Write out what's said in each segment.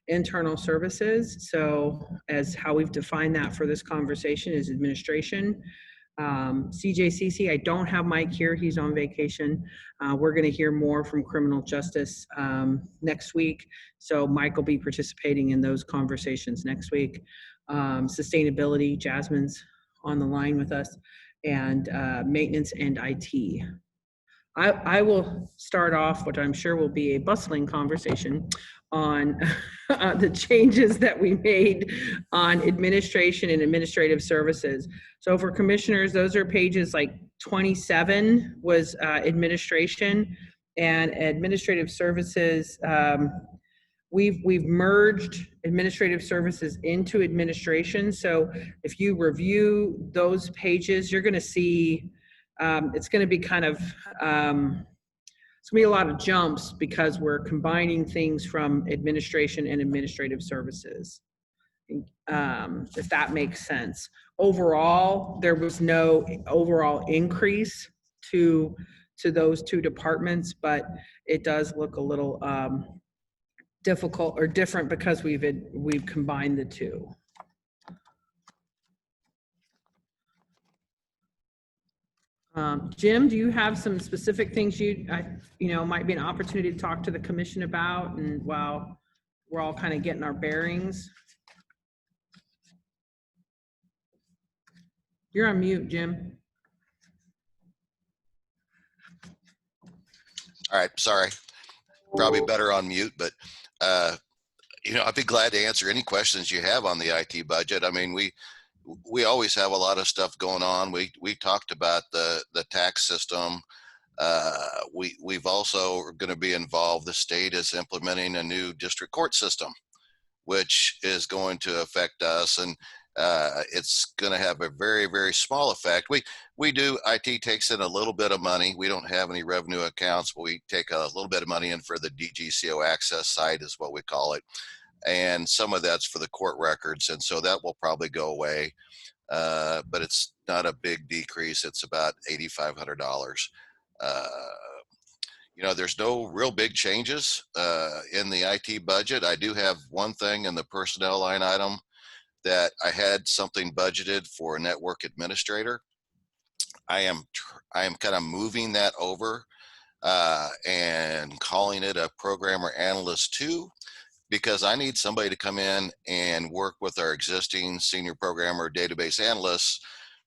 internal services. So as how we've defined that for this conversation is administration. CJCC, I don't have Mike here. He's on vacation. We're going to hear more from criminal justice next week. So Mike will be participating in those conversations next week. Sustainability, Jasmine's on the line with us, and maintenance and IT. I will start off what I'm sure will be a bustling conversation on the changes that we made on administration and administrative services. So for commissioners, those are pages like 27 was administration, and administrative services. We've merged administrative services into administration. So if you review those pages, you're going to see it's going to be kind of it's going to be a lot of jumps because we're combining things from administration and administrative services, if that makes sense. Overall, there was no overall increase to those two departments, but it does look a little difficult or different because we've combined the two. Jim, do you have some specific things might be an opportunity to talk to the commission about, and while we're all kind of getting our bearings? You're on mute, Jim. All right, sorry. Probably better on mute, but I'd be glad to answer any questions you have on the IT budget. I mean, we always have a lot of stuff going on. We talked about the tax system. We've also going to be involved. The state is implementing a new district court system, which is going to affect us, and it's going to have a very, very small effect. IT takes in a little bit of money. We don't have any revenue accounts, but we take a little bit of money in for the DGCO access site is what we call it. And some of that's for the court records. And so that will probably go away. But it's not a big decrease. It's about $8,500. There's no real big changes in the IT budget. I do have one thing in the personnel line item that I had something budgeted for a network administrator. I am kind of moving that over and calling it a programmer analyst 2, because I need somebody to come in and work with our existing senior programmer database analysts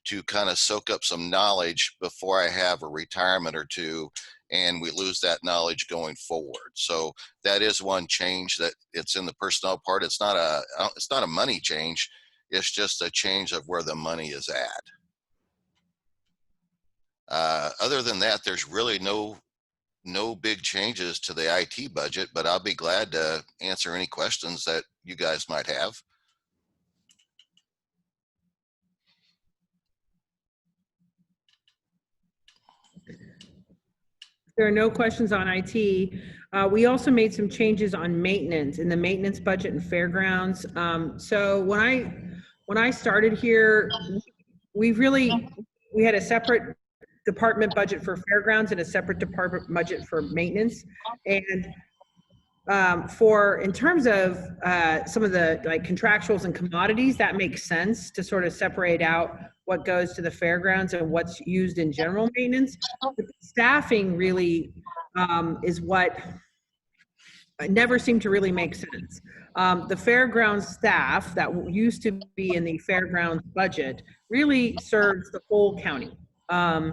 to kind of soak up some knowledge before I have a retirement or two and we lose that knowledge going forward. So that is one change that it's in the personnel part. It's not a money change. It's just a change of where the money is at. Other than that, there's really no big changes to the IT budget, but I'll be glad to answer any questions that you guys might have. There are no questions on IT. We also made some changes on maintenance in the maintenance budget and fairgrounds. So when I started here, we had a separate department budget for fairgrounds and a separate department budget for maintenance. And in terms of some of the like contractuals and commodities, that makes sense to sort of separate out what goes to the fairgrounds and what's used in general maintenance. But staffing really is what never seemed to really make sense. The fairgrounds staff that used to be in the fairgrounds budget really serves the whole county. So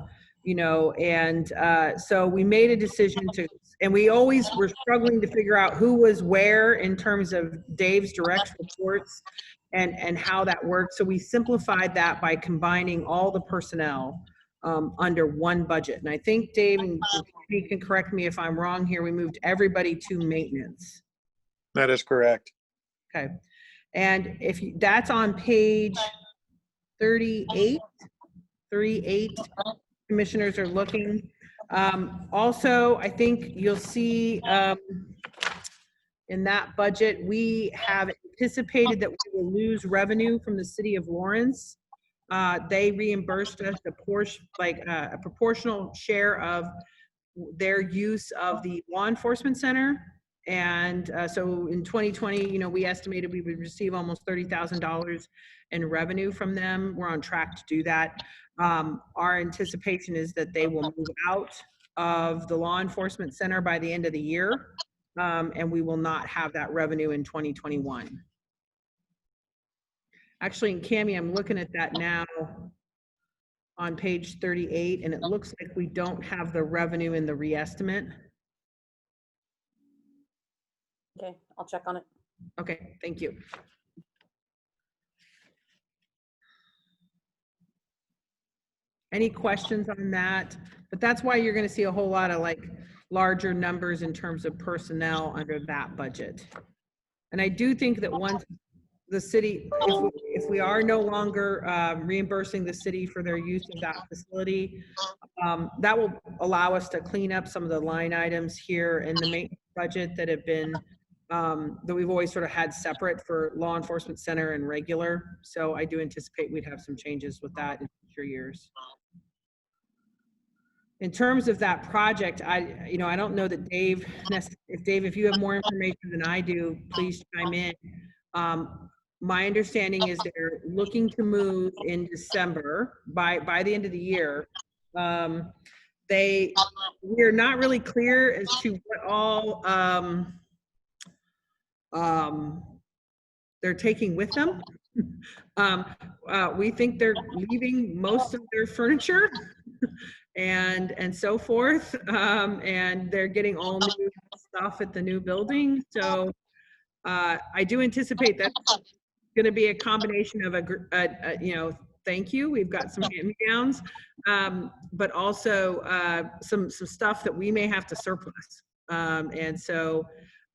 we made a decision and we always were struggling to figure out who was where in terms of Dave's direct reports and how that worked. So we simplified that by combining all the personnel under one budget. And I think Dave, and you can correct me if I'm wrong here, we moved everybody to maintenance. That is correct. Okay. And that's on page 38, commissioners are looking. Also, I think you'll see in that budget, we have anticipated that we will lose revenue from the city of Lawrence. They reimbursed us a proportional share of their use of the law enforcement center. And so in 2020, you know, we estimated we would receive almost $30,000 in revenue from them. We're on track to do that. Our anticipation is that they will move out of the law enforcement center by the end of the year, and we will not have that revenue in 2021. Actually, in Cami, I'm looking at that now on page 38, and it looks like we don't have the revenue in the reestimate. Okay, I'll check on it. Okay, thank you. Any questions on that? But that's why you're gonna see a whole lot of like larger numbers in terms of personnel under that budget. And I do think that once the city, if we are no longer reimbursing the city for their use of that facility, that will allow us to clean up some of the line items here in the maintenance budget that have been, that we've always sort of had separate for law enforcement center and regular. So I do anticipate we'd have some changes with that in future years. In terms of that project, I don't know that Dave, if you have more information than I do, please chime in. My understanding is they're looking to move in December by the end of the year. We're not really clear as to what all they're taking with them. We think they're leaving most of their furniture and so forth, and they're getting all new stuff at the new building. So I do anticipate that's going to be a combination of thank you. We've got some hand-me-downs, but also some stuff that we may have to surplus, and so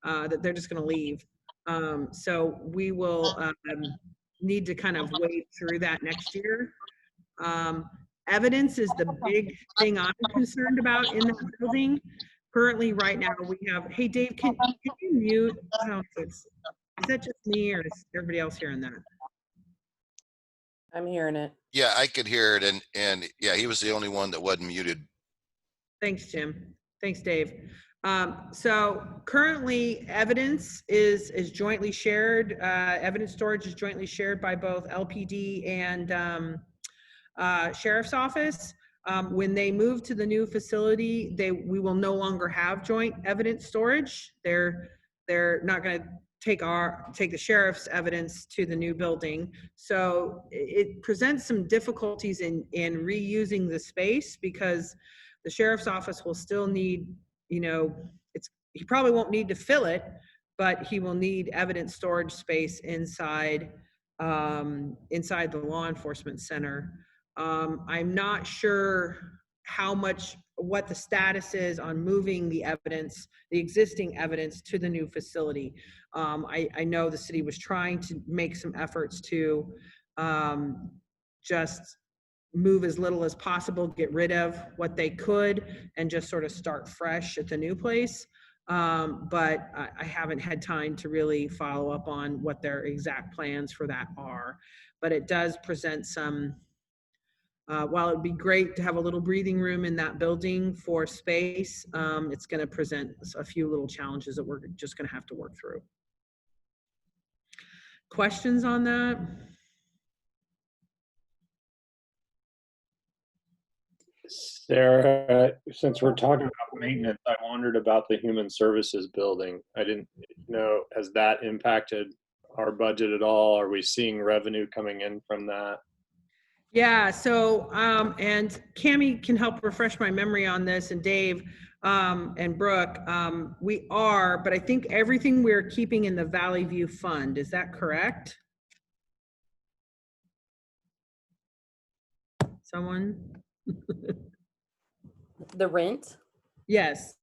that they're just going to leave. So we will need to kind of wait through that next year. Evidence is the big thing I'm concerned about in that building. Currently, right now, we have, hey, Dave, can you mute? I don't know if is that just me or is everybody else hearing that? I'm hearing it. Yeah, I could hear it. And yeah, he was the only one that wasn't muted. Thanks, Jim. Thanks, Dave. So currently evidence is jointly shared. Evidence storage is jointly shared by both LPD and Sheriff's Office. When they move to the new facility, we will no longer have joint evidence storage. They're not going to take the sheriff's evidence to the new building. So it presents some difficulties in reusing the space, because the sheriff's office will still need, he probably won't need to fill it, but he will need evidence storage space inside the law enforcement center. I'm not sure what the status is on moving the existing evidence to the new facility. I know the city was trying to make some efforts to just move as little as possible, get rid of what they could, and just sort of start fresh at the new place. But I haven't had time to really follow up on what their exact plans for that are. But it does present some, while it'd be great to have a little breathing room in that building for space, it's going to present a few little challenges that we're just going to have to work through. Questions on that? Sarah, since we're talking about maintenance, I wondered about the human services building. I didn't know, has that impacted our budget at all? Are we seeing revenue coming in from that? Yeah, so, and Cami can help refresh my memory on this, and Dave and Brooke, we are, but I think everything we're keeping in the Valley View Fund, is that correct? Someone? The rent? Yes.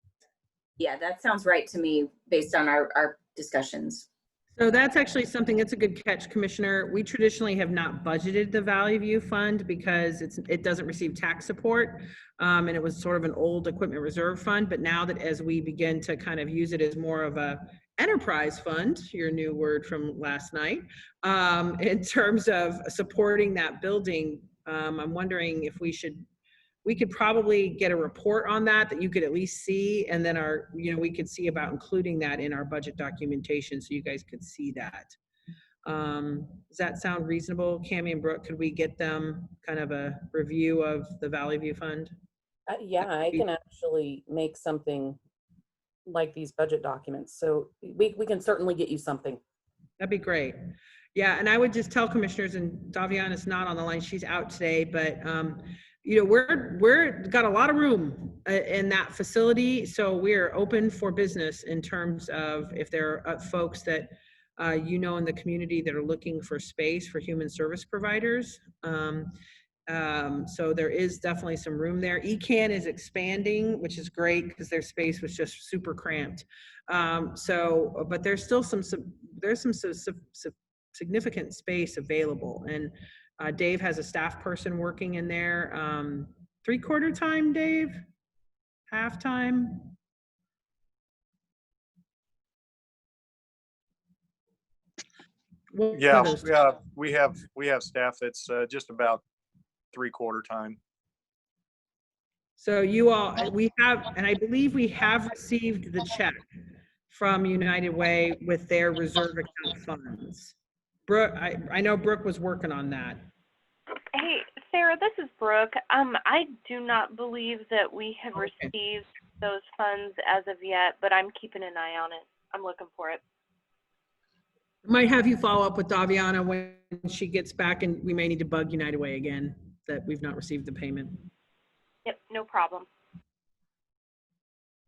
Yeah, that sounds right to me based on our discussions. So that's actually something, it's a good catch, Commissioner. We traditionally have not budgeted the Valley View Fund because it doesn't receive tax support. And it was sort of an old equipment reserve fund, but now that as we begin to kind of use it as more of a enterprise fund, your new word from last night, in terms of supporting that building, I'm wondering if we should we could probably get a report on that you could at least see, and then we could see about including that in our budget documentation so you guys could see that. Does that sound reasonable? Cammie and Brooke, could we get them kind of a review of the Valley View Fund? Yeah, I can actually make something like these budget documents. So we can certainly get you something. That'd be great. Yeah, and I would just tell commissioners, and Daviana's not on the line, she's out today, but we're got a lot of room in that facility, so we're open for business in terms of if there are folks that in the community that are looking for space for human service providers. So there is definitely some room there. ECAN is expanding, which is great because their space was just super cramped. But there's still some significant space available. And Dave has a staff person working in there. 3/4 time, Dave? Half time? Yeah, we have staff that's just about 3/4 time. So we have, and I believe we have received the check from United Way with their reserve account funds. Brooke, I know Brooke was working on that. Hey, Sarah, this is Brooke. I do not believe that we have received those funds as of yet, but I'm keeping an eye on it. I'm looking for it. Might have you follow up with Daviana when she gets back, and we may need to bug United Way again that we've not received the payment. Yep, no problem.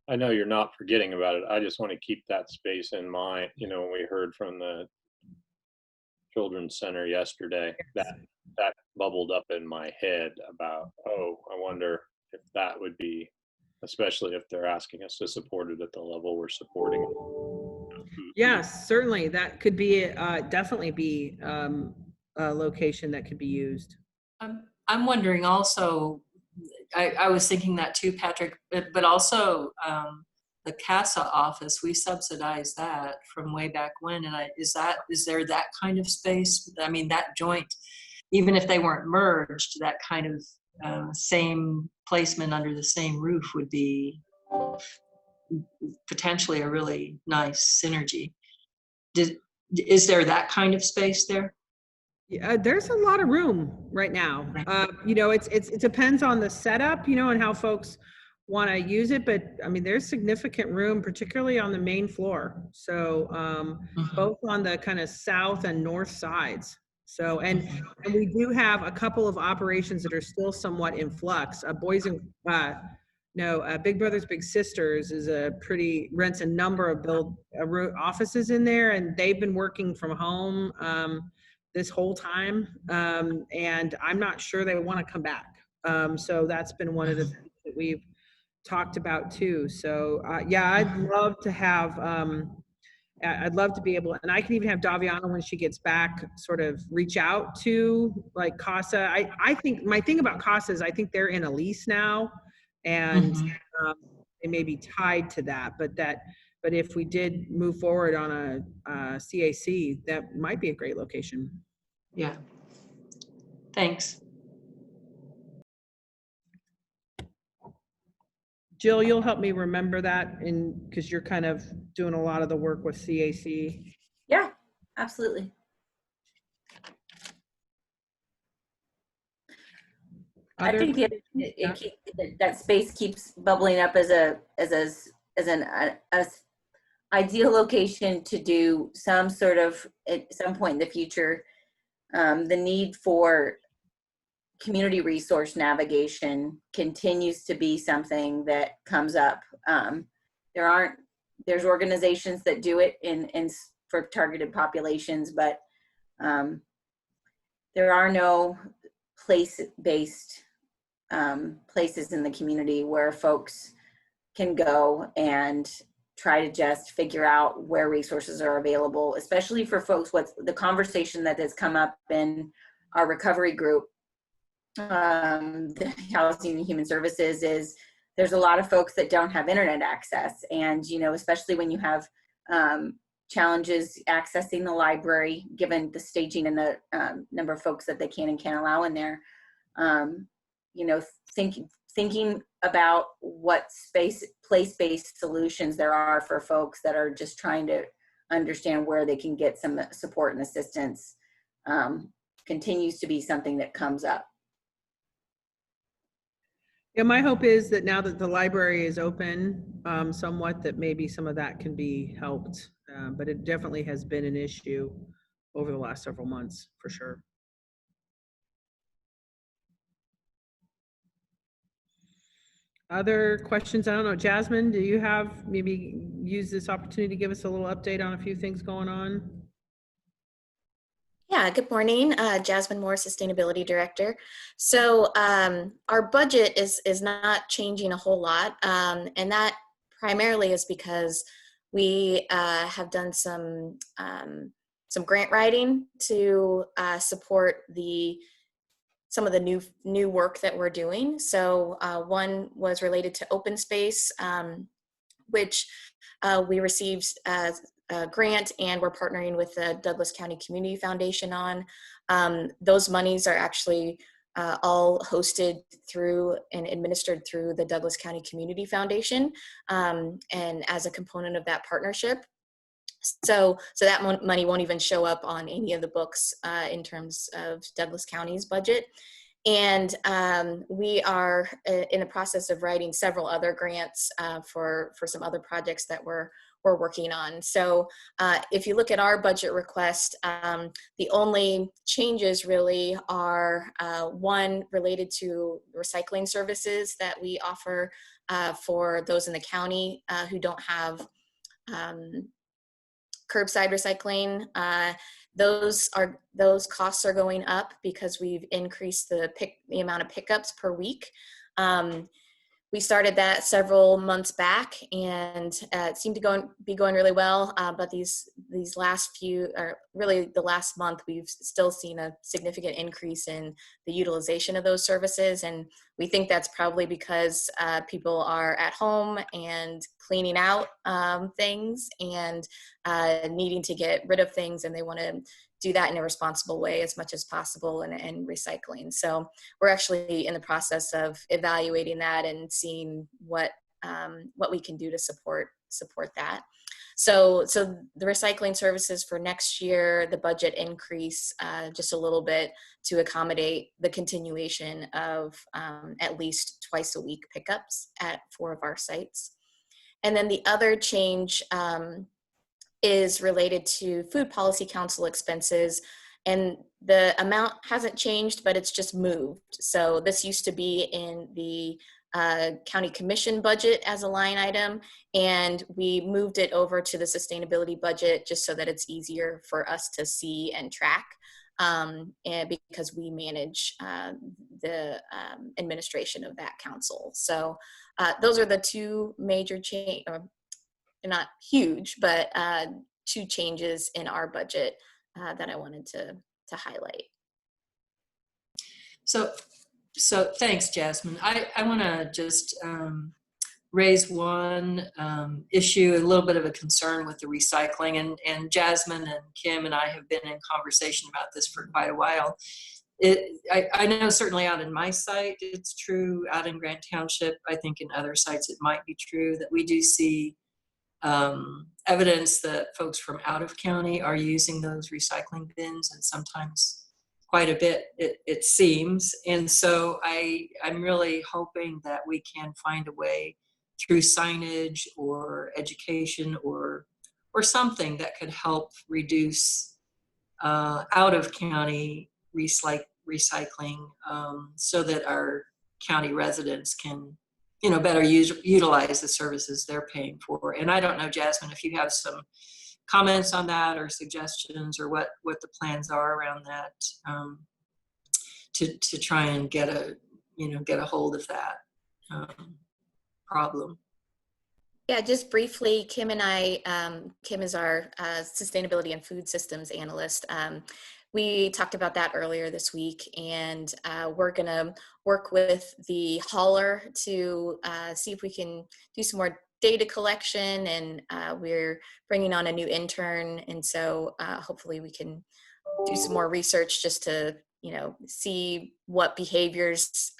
I know you're not forgetting about it. I just want to keep that space in mind. When we heard from the Children's Center yesterday, that bubbled up in my head about, I wonder if that would be, especially if they're asking us to support it at the level we're supporting it. Yes, certainly. That could be definitely be a location that could be used. I'm wondering also, I was thinking that too, Patrick, but also the CASA office, we subsidized that from way back when. And is there that kind of space? I mean, that joint, even if they weren't merged, that kind of same placement under the same roof would be potentially a really nice synergy. Is there that kind of space there? Yeah, there's a lot of room right now. It depends on the setup, and how folks want to use it. But I mean, there's significant room, particularly on the main floor. So both on the kind of south and north sides. So, and we do have a couple of operations that are still somewhat in flux. Big Brothers Big Sisters rents a number of offices in there, and they've been working from home this whole time, and I'm not sure they want to come back. So that's been one of the things that we've talked about too. So I'd love to have, I'd love to be able, and I can even have Daviana when she gets back sort of reach out to like CASA. I think my thing about CASA is I think they're in a lease now, and they may be tied to that, but if we did move forward on a CAC, that might be a great location. Yeah. Thanks. Jill, you'll help me remember that, because you're kind of doing a lot of the work with CAC. Yeah, absolutely. I think that space keeps bubbling up as an ideal location to do some sort of, at some point in the future, the need for community resource navigation continues to be something that comes up. There's organizations that do it for targeted populations, but there are no place-based places in the community where folks can go and try to just figure out where resources are available, especially for folks. What's the conversation that has come up in our recovery group, the Housing and Human Services, is there's a lot of folks that don't have internet access. And, especially when you have challenges accessing the library, given the staging and the number of folks that they can and can't allow in there, thinking about what place-based solutions there are for folks that are just trying to understand where they can get some support and assistance continues to be something that comes up. Yeah, my hope is that now that the library is open somewhat, that maybe some of that can be helped. But it definitely has been an issue over the last several months, for sure. Other questions? I don't know. Jasmine, do you have, maybe use this opportunity to give us a little update on a few things going on? Yeah, good morning. Jasmine Moore, Sustainability Director. So our budget is not changing a whole lot, and that primarily is because we have done some grant writing to support some of the new work that we're doing. So one was related to open space, which we received a grant, and we're partnering with the Douglas County Community Foundation on. Those monies are actually all hosted through and administered through the Douglas County Community Foundation, and as a component of that partnership. So that money won't even show up on any of the books in terms of Douglas County's budget. And we are in the process of writing several other grants for some other projects that we're working on. So if you look at our budget request, the only changes really are one related to recycling services that we offer for those in the county who don't have curbside recycling. Those costs are going up because we've increased the amount of pickups per week. We started that several months back, and it seemed to be going really well. But these last few, or really the last month, we've still seen a significant increase in the utilization of those services, and we think that's probably because people are at home and cleaning out things and needing to get rid of things, and they want to do that in a responsible way as much as possible, and recycling. So we're actually in the process of evaluating that and seeing what we can do to support that. So the recycling services for next year, the budget increase just a little bit to accommodate the continuation of at least twice a week pickups at 4 of our sites. And then the other change is related to Food Policy Council expenses, and the amount hasn't changed, but it's just moved. So this used to be in the county commission budget as a line item, and we moved it over to the sustainability budget just so that it's easier for us to see and track, and because we manage the administration of that council. So those are the two major change, or not huge, but 2 changes in our budget that I wanted to highlight. So thanks, Jasmine. I want to just raise one issue, a little bit of a concern with the recycling. And Jasmine and Kim and I have been in conversation about this for quite a while. I know certainly out in my site, it's true. Out in Grant Township, I think in other sites it might be true that we do see evidence that folks from out of county are using those recycling bins, and sometimes quite a bit, it seems. And so I'm really hoping that we can find a way through signage or education or something that could help reduce out of county recycling, so that our county residents can better utilize the services they're paying for. And I don't know, Jasmine, if you have some comments on that or suggestions, or what the plans are around that, to try and get a hold of that problem. Yeah, just briefly, Kim and I, Kim is our sustainability and food systems analyst. We talked about that earlier this week, and we're going to work with the hauler to see if we can do some more data collection, and we're bringing on a new intern, and so hopefully we can do some more research just to see what behaviors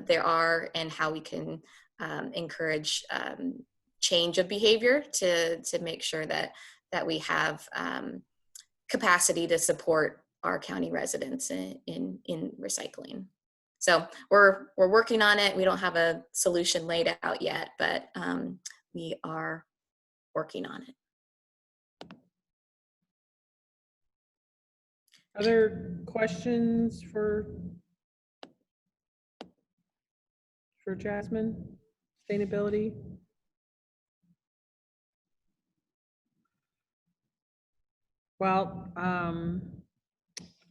there are and how we can encourage change of behavior to make sure that we have capacity to support our county residents in recycling. So we're working on it. We don't have a solution laid out yet, but we are working on it. Other questions for Jasmine? Sustainability? Well,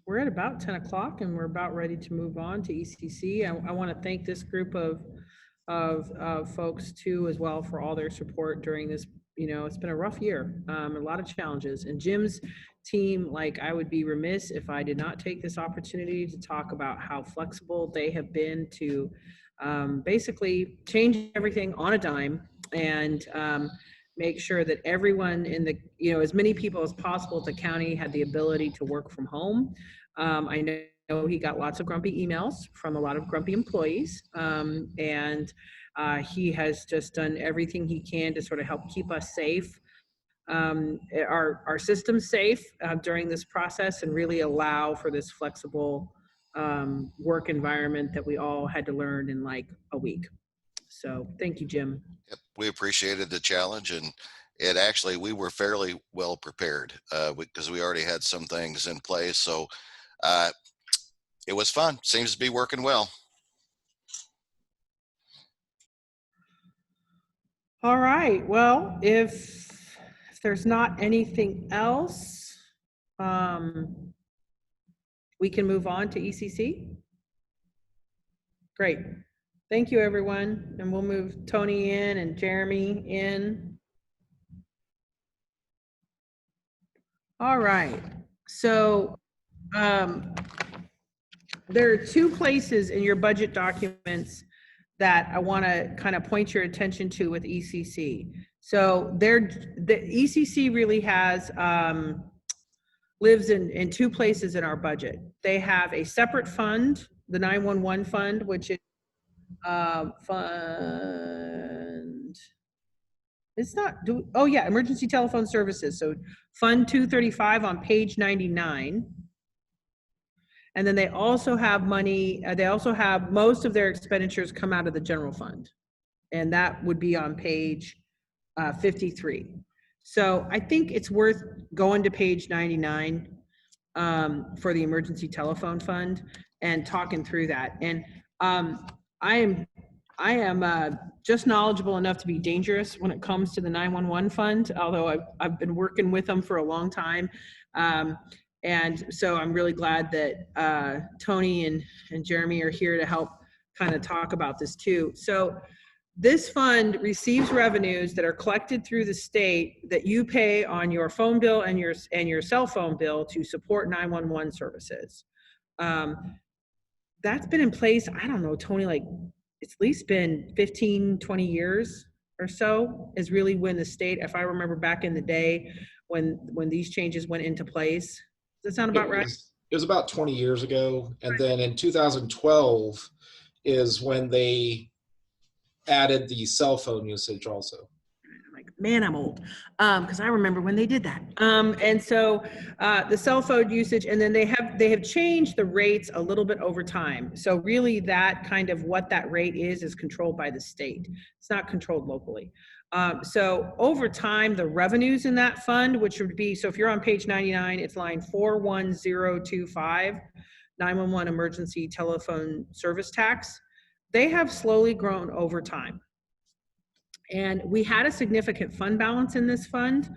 we're at about 10 o'clock and we're about ready to move on to ECC. I want to thank this group of folks too, as well, for all their support during this. It's been a rough year, a lot of challenges, and Jim's team, like, I would be remiss if I did not take this opportunity to talk about how flexible they have been to basically change everything on a dime and make sure that everyone in the, as many people as possible at the county had the ability to work from home. I know he got lots of grumpy emails from a lot of grumpy employees, and he has just done everything he can to sort of help keep us safe, our systems safe during this process, and really allow for this flexible work environment that we all had to learn in like a week. So thank you, Jim. Yep, we appreciated the challenge, and we were fairly well prepared because we already had some things in place. So it was fun. Seems to be working well. All right. Well, if there's not anything else, we can move on to ECC. Great. Thank you, everyone. And we'll move Tony in and Jeremy in. All right. So there are two places in your budget documents that I want to kind of point your attention to with ECC. So the ECC really has lives in two places in our budget. They have a separate fund, the 911 fund, which is emergency telephone services. So Fund 235 on page 99. And then they also have money, they also have most of their expenditures come out of the general fund. And that would be on page 53. So I think it's worth going to page 99 for the emergency telephone fund and talking through that. And I am just knowledgeable enough to be dangerous when it comes to the 911 fund, although I've been working with them for a long time. And so I'm really glad that Tony and Jeremy are here to help kind of talk about this too. So this fund receives revenues that are collected through the state that you pay on your phone bill and your cell phone bill to support 911 services. That's been in place, I don't know, Tony, like it's at least been 15, 20 years or so is really when the state, if I remember back in the day when these changes went into place. Does that sound about right? It was about 20 years ago. And then in 2012 is when they added the cell phone usage also. I'm like, man, I'm old, because I remember when they did that. And so the cell phone usage, and then they have changed the rates a little bit over time. So really that kind of what that rate is controlled by the state. It's not controlled locally. So over time, the revenues in that fund, which would be, so if you're on page 99, it's line 41025, 911 emergency telephone service tax. They have slowly grown over time. And we had a significant fund balance in this fund.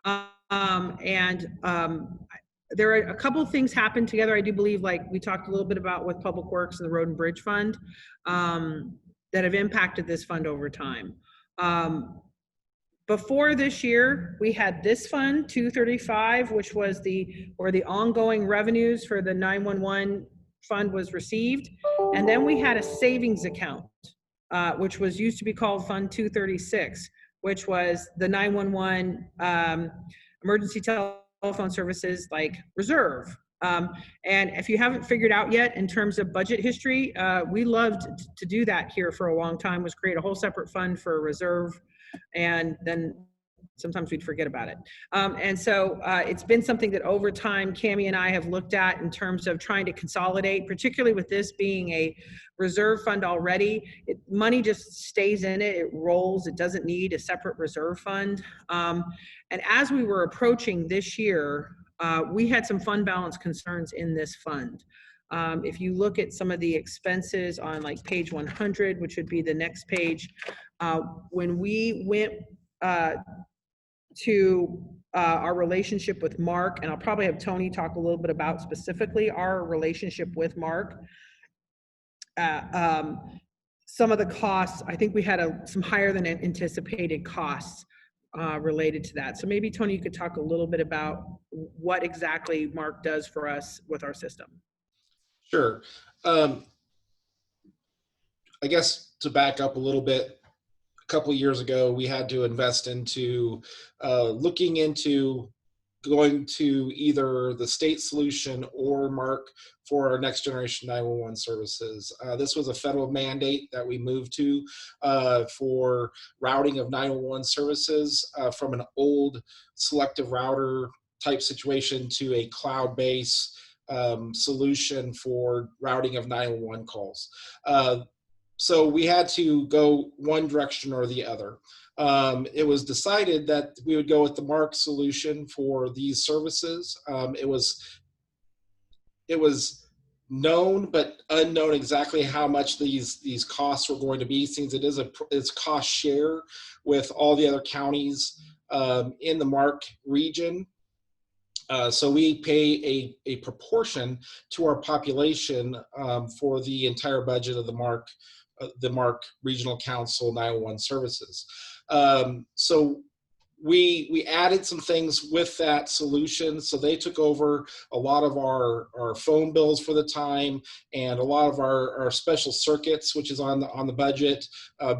There are a couple of things happened together. I do believe, like we talked a little bit about with Public Works and the Road and Bridge Fund, that have impacted this fund over time. Before this year, we had this fund, 235, which was where the ongoing revenues for the 911 fund was received. And then we had a savings account, which was used to be called Fund 236, which was the 911 emergency telephone services like reserve. And if you haven't figured out yet in terms of budget history, we loved to do that here for a long time, was create a whole separate fund for a reserve, and then sometimes we'd forget about it. And so it's been something that over time, Cammie and I have looked at in terms of trying to consolidate, particularly with this being a reserve fund already. Money just stays in it, it rolls, it doesn't need a separate reserve fund. And as we were approaching this year, we had some fund balance concerns in this fund. If you look at some of the expenses on like page 100, which would be the next page, when we went to our relationship with Mark, and I'll probably have Tony talk a little bit about specifically our relationship with Mark. Some of the costs, I think we had some higher than anticipated costs related to that. So maybe Tony, you could talk a little bit about what exactly Mark does for us with our system. Sure. I guess to back up a little bit, a couple of years ago, we had to invest into looking into going to either the state solution or Mark for our next generation 911 services. This was a federal mandate that we moved to for routing of 911 services from an old selective router type situation to a cloud-based solution for routing of 911 calls. So we had to go one direction or the other. It was decided that we would go with the Mark solution for these services. It was known but unknown exactly how much these costs were going to be, since it's cost share with all the other counties in the Mark region. So we pay a proportion to our population for the entire budget of the Mark Regional Council 911 services. So we added some things with that solution. So they took over a lot of our phone bills for the time, and a lot of our special circuits, which is on the budget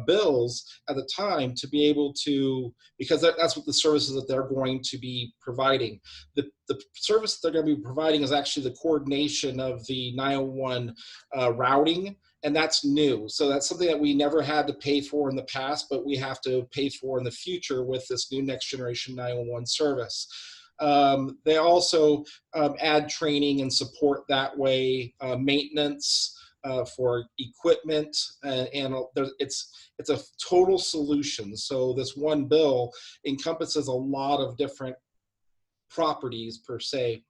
bills at the time, to be able to, because that's what the services that they're going to be providing. The service that they're going to be providing is actually the coordination of the 911 routing. And that's new. So that's something that we never had to pay for in the past, but we have to pay for in the future with this new next generation 911 service. They also add training and support that way, maintenance for equipment, and it's a total solution. So this one bill encompasses a lot of different properties per se.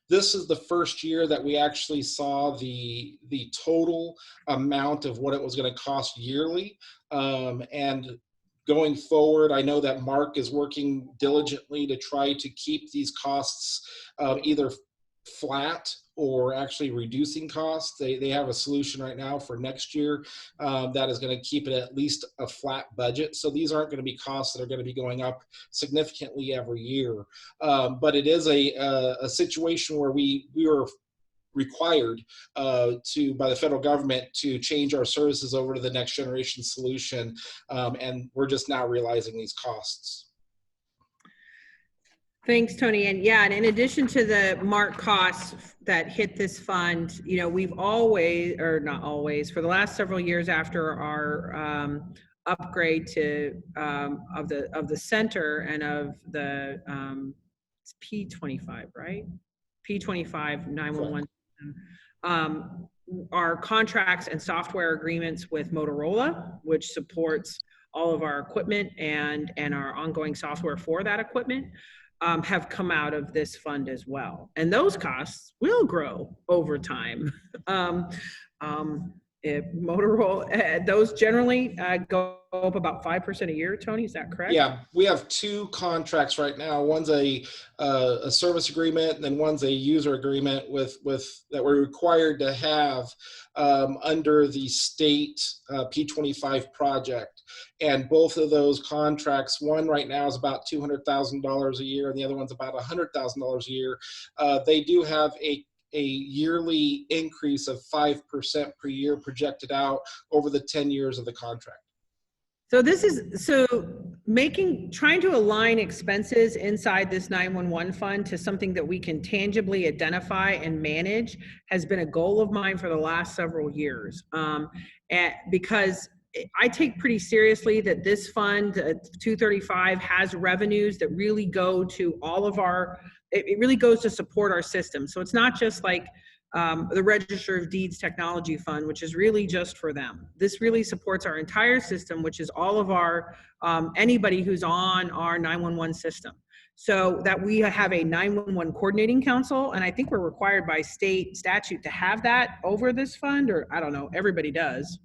This is the first year that we actually saw the total amount of what it was going to cost yearly. And going forward, I know that Mark is working diligently to try to keep these costs either flat or actually reducing costs. They have a solution right now for next year that is going to keep it at least a flat budget. So these aren't going to be costs that are going to be going up significantly every year. But it is a situation where we were required by the federal government to change our services over to the next generation solution. And we're just now realizing these costs. Thanks, Tony. And yeah, and in addition to the Mark costs that hit this fund, you know, we've always, or not always, for the last several years after our upgrade to of the center and of the it's P25, right? P25 911. Our contracts and software agreements with Motorola, which supports all of our equipment and our ongoing software for that equipment, have come out of this fund as well. And those costs will grow over time. If Motorola, those generally go up about 5% a year, Tony, is that correct? Yeah, we have two contracts right now. One's a service agreement, and then one's a user agreement with that we're required to have under the state P25 project. And both of those contracts, one right now is about $200,000 a year, and the other one's about $100,000 a year. They do have a yearly increase of 5% per year projected out over the 10 years of the contract. So this is, so trying to align expenses inside this 911 fund to something that we can tangibly identify and manage has been a goal of mine for the last several years. Because I take pretty seriously that this fund, 235, has revenues that really go to all of our, it really goes to support our system. So it's not just like the Register of Deeds Technology Fund, which is really just for them. This really supports our entire system, which is all of our, anybody who's on our 911 system. So that we have a 911 coordinating council, and I think we're required by state statute to have that over this fund, or I don't know, everybody does.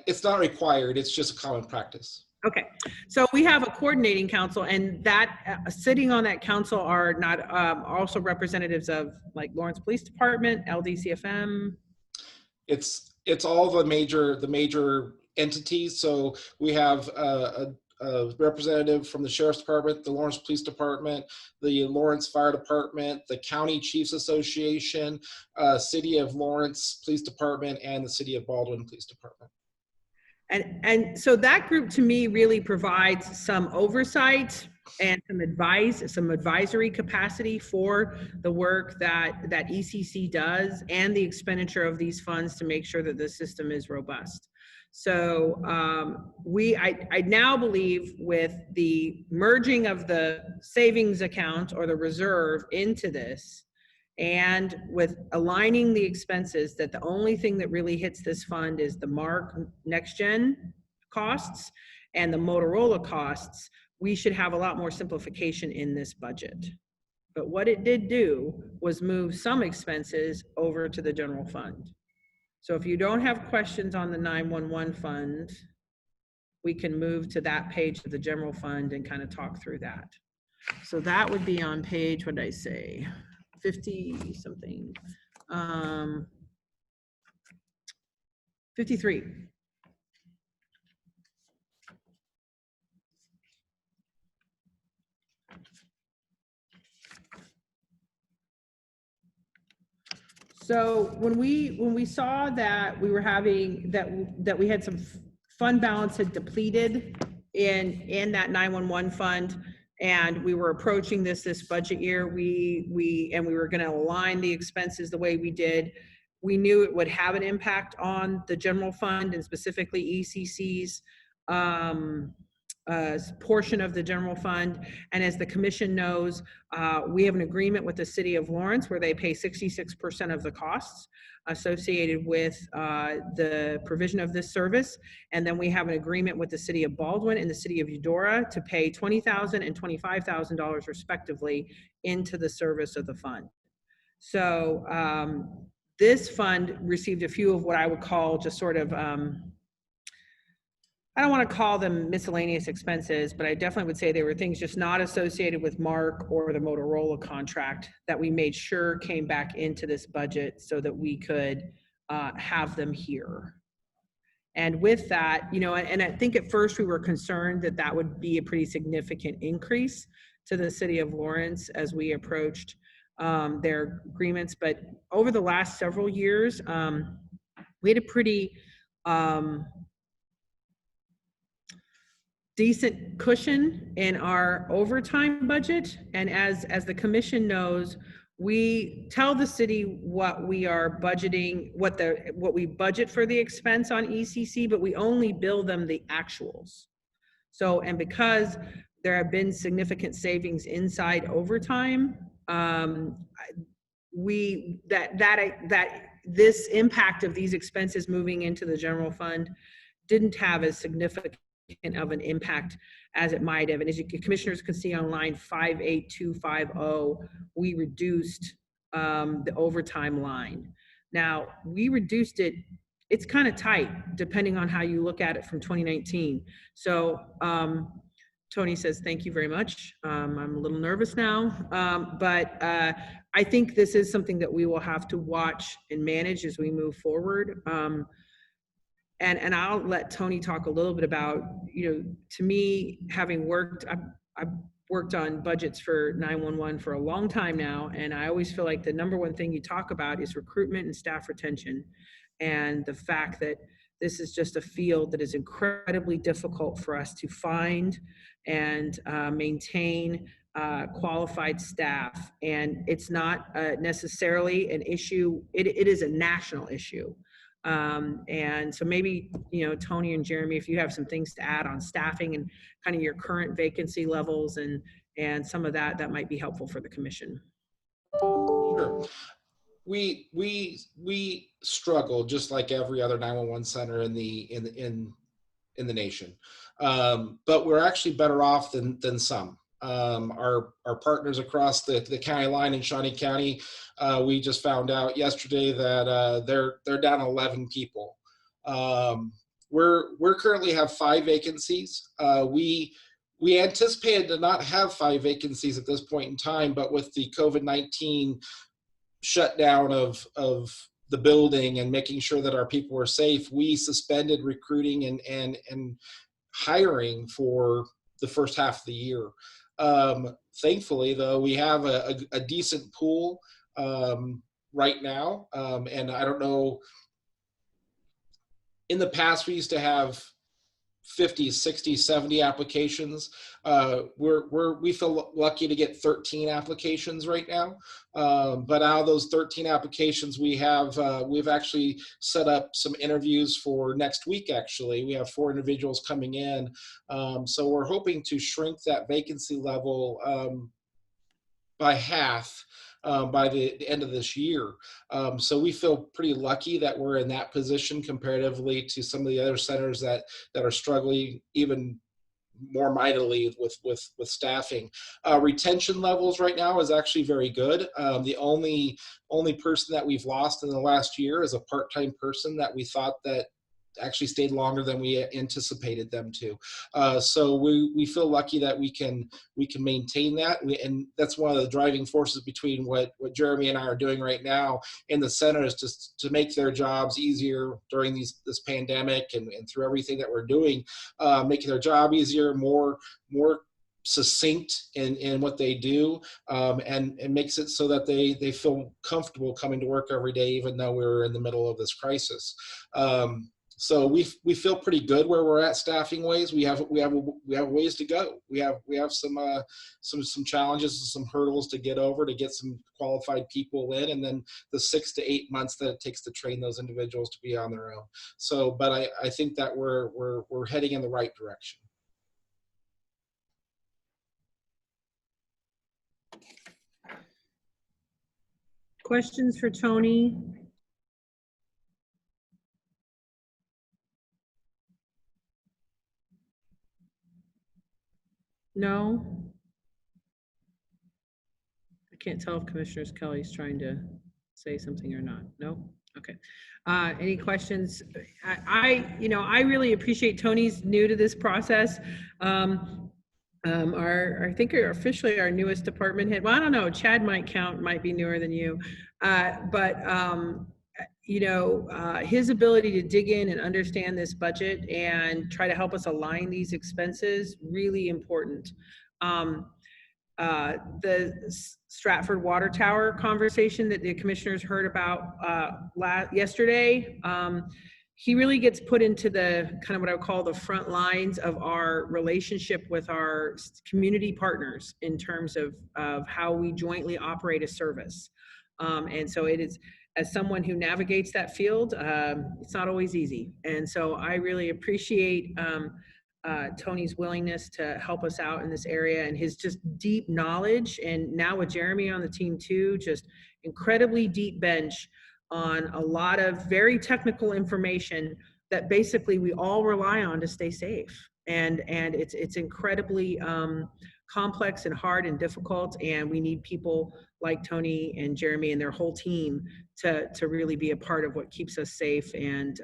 It's not required, it's just a common practice. Okay, so we have a coordinating council, and that sitting on that council are not also representatives of like Lawrence Police Department, LDCFM. It's all the major entities. So we have a representative from the Sheriff's Department, the Lawrence Police Department, the Lawrence Fire Department, the County Chiefs Association, City of Lawrence Police Department, and the City of Baldwin Police Department. And so that group to me really provides some oversight and some advisory capacity for the work that ECC does and the expenditure of these funds to make sure that the system is robust. So I now believe with the merging of the savings account or the reserve into this, and with aligning the expenses, that the only thing that really hits this fund is the MARC Next Gen costs and the Motorola costs, we should have a lot more simplification in this budget. But what it did do was move some expenses over to the general fund. So if you don't have questions on the 911 fund, we can move to that page of the general fund and kind of talk through that. So that would be on page, what did I say? 50 something, 53. So when we saw that we were having that we had some fund balance had depleted in that 911 fund, and we were approaching this budget year, we were going to align the expenses the way we did. We knew it would have an impact on the general fund and specifically ECC's portion of the general fund. And as the commission knows, we have an agreement with the City of Lawrence where they pay 66% of the costs associated with the provision of this service. And then we have an agreement with the City of Baldwin and the City of Eudora to pay $20,000 and $25,000 respectively into the service of the fund. So this fund received a few of what I would call just sort of, I don't want to call them miscellaneous expenses, but I definitely would say they were things just not associated with MARC or the Motorola contract that we made sure came back into this budget so that we could have them here. And with that, you know, and I think at first we were concerned that that would be a pretty significant increase to the City of Lawrence as we approached their agreements. But over the last several years, we had a pretty decent cushion in our overtime budget. And as the commission knows, we tell the city what we are budgeting, what we budget for the expense on ECC, but we only bill them the actuals. So, and because there have been significant savings inside overtime, this impact of these expenses moving into the general fund didn't have as significant of an impact as it might have. And as you commissioners can see on line 58250, we reduced the overtime line. Now we reduced it, it's kind of tight depending on how you look at it from 2019. So Tony says, thank you very much. I'm a little nervous now, but I think this is something that we will have to watch and manage as we move forward. And I'll let Tony talk a little bit about, you know, to me, having worked, I've worked on budgets for 911 for a long time now, and I always feel like the number one thing you talk about is recruitment and staff retention, and the fact that This is just a field that is incredibly difficult for us to find and maintain qualified staff. And it's not necessarily an issue, it is a national issue. And so maybe, Tony and Jeremy, if you have some things to add on staffing and kind of your current vacancy levels and some of that might be helpful for the commission. Sure. We struggle just like every other 911 center in the nation, but we're actually better off than some. Our partners across the county line in Shawnee County, we just found out yesterday that they're down 11 people. We're currently have 5 vacancies. We anticipated to not have 5 vacancies at this point in time, but with the COVID-19 shutdown of the building and making sure that our people were safe, we suspended recruiting and hiring for the first half of the year. Thankfully, though, we have a decent pool right now, and I don't know, in the past we used to have 50, 60, 70 applications. We feel lucky to get 13 applications right now. But out of those 13 applications, we've actually set up some interviews for next week. Actually, we have 4 individuals coming in. So we're hoping to shrink that vacancy level by half by the end of this year. So we feel pretty lucky that we're in that position comparatively to some of the other centers that are struggling even more mightily with staffing. Retention levels right now is actually very good. The only person that we've lost in the last year is a part-time person that we thought that actually stayed longer than we anticipated them to. So we feel lucky that we can maintain that, and that's one of the driving forces between what Jeremy and I are doing right now in the center, is just to make their jobs easier during this pandemic and through everything that we're doing, making their job easier, more succinct in what they do, and makes it so that they feel comfortable coming to work every day, even though we're in the middle of this crisis. So we feel pretty good where we're at staffing ways. We have ways to go. We have some challenges and some hurdles to get over to get some qualified people in, and then the 6 to 8 months that it takes to train those individuals to be on their own. So, but I think that we're heading in the right direction. Questions for Tony? No? I can't tell if Commissioner Kelly's trying to say something or not. No? Okay. Any questions? I really appreciate Tony's new to this process. I think officially our newest department head, well, I don't know, Chad might be newer than you. His ability to dig in and understand this budget and try to help us align these expenses, really important. The Stratford Water Tower conversation that the commissioners heard about yesterday, he really gets put into the kind of what I would call the front lines of our relationship with our community partners in terms of how we jointly operate a service. And so it is, as someone who navigates that field, it's not always easy. And so I really appreciate Tony's willingness to help us out in this area, and his just deep knowledge, and now with Jeremy on the team too, just incredibly deep bench on a lot of very technical information that basically we all rely on to stay safe. And it's incredibly complex and hard and difficult, and we need people like Tony and Jeremy and their whole team to really be a part of what keeps us safe and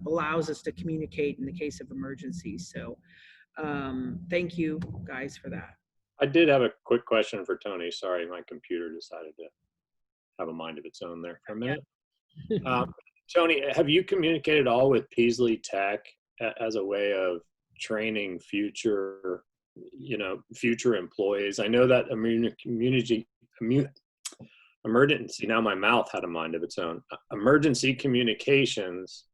allows us to communicate in the case of emergencies. So thank you guys for that. I did have a quick question for Tony. Sorry, my computer decided to have a mind of its own there for a minute. Tony, have you communicated all with Peasley Tech as a way of training future employees? I know that emergency, now my mouth had a mind of its own. Emergency communications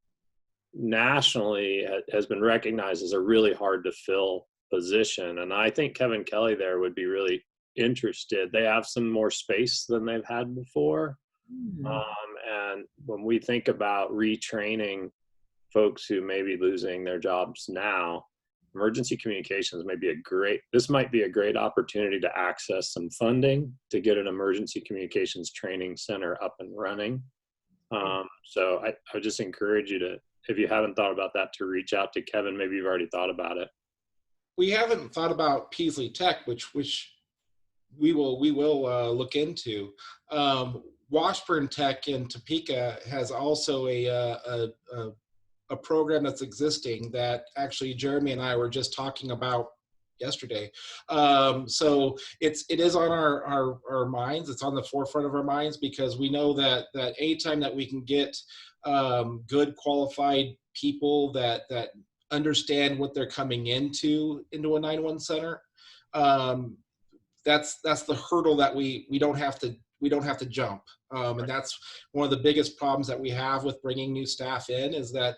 nationally has been recognized as a really hard to fill position. And I think Kevin Kelly there would be really interested. They have some more space than they've had before. And when we think about retraining folks who may be losing their jobs now, emergency communications may be this might be a great opportunity to access some funding to get an emergency communications training center up and running. So I would just encourage you to, if you haven't thought about that, to reach out to Kevin. Maybe you've already thought about it. We haven't thought about Peaslee Tech, which we will look into. Washburn Tech in Topeka has also a program that's existing that actually Jeremy and I were just talking about yesterday. So it is on our minds. It's on the forefront of our minds, because we know that anytime that we can get good qualified people that understand what they're coming into a 911 center, that's the hurdle that we don't have to jump. And that's one of the biggest problems that we have with bringing new staff in, is that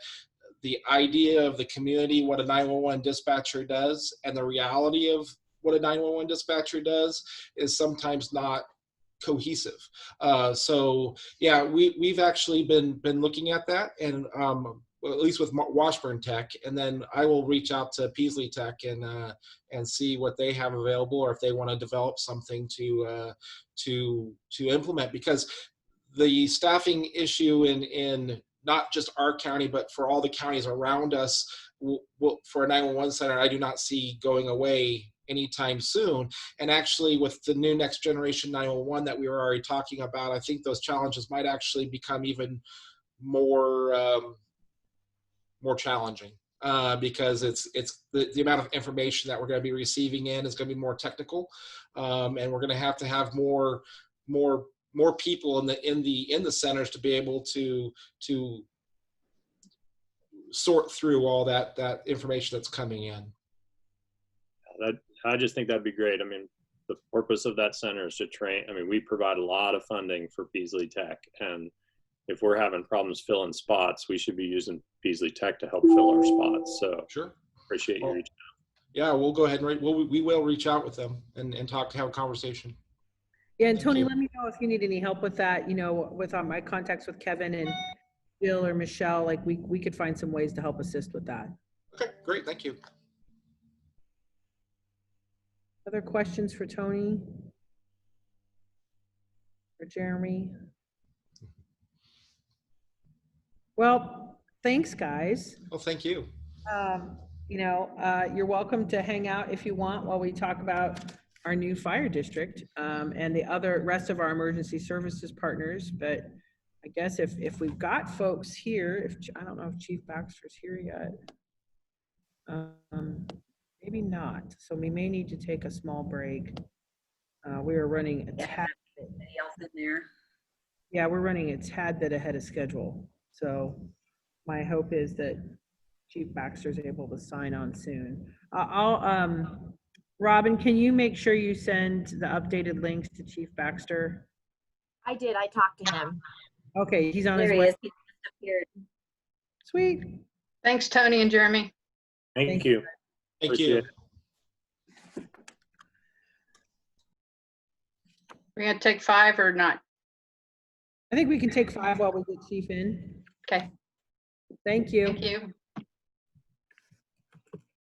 the idea of the community, what a 911 dispatcher does, and the reality of what a 911 dispatcher does is sometimes not cohesive. So yeah, we've actually been looking at that, and well, at least with Washburn Tech, and then I will reach out to Peaslee Tech and see what they have available, or if they want to develop something to implement, because the staffing issue in not just our county, but for all the counties around us, for a 911 center, I do not see going away anytime soon. And actually, with the new next generation 911 that we were already talking about, I think those challenges might actually become even more challenging, because it's the amount of information that we're going to be receiving in is going to be more technical, and we're going to have more people in the centers to be able to sort through all that information that's coming in. I just think that'd be great. I mean, the purpose of that center is to train. I mean, we provide a lot of funding for Peaslee Tech, and if we're having problems filling spots, we should be using Peaslee Tech to help fill our spots. So sure, appreciate you reaching out. Yeah, we'll go ahead and we will reach out with them and have a conversation. Yeah, and Tony, let me know if you need any help with that, with my contacts with Kevin and Bill or Michelle, like we could find some ways to help assist with that. Okay, great, thank you. Other questions for Tony or Jeremy? Well, thanks, guys. Well, thank you. You're welcome to hang out if you want while we talk about our new fire district and the rest of our emergency services partners. But I guess if we've got folks here, I don't know if Chief Baxter's here yet. Maybe not. So we may need to take a small break. We are running a tad. Anybody else in there? Yeah, we're running a tad bit ahead of schedule. So my hope is that Chief Baxter's able to sign on soon. Robin, can you make sure you send the updated links to Chief Baxter? I did. I talked to him. Okay, he's on his There he way. is. He disappeared. Sweet. Thanks, Tony and Jeremy. Thank you. Thank you. We're going to take 5 or not? I think we can take 5 while we get Chief in. Okay. Thank you. Thank you.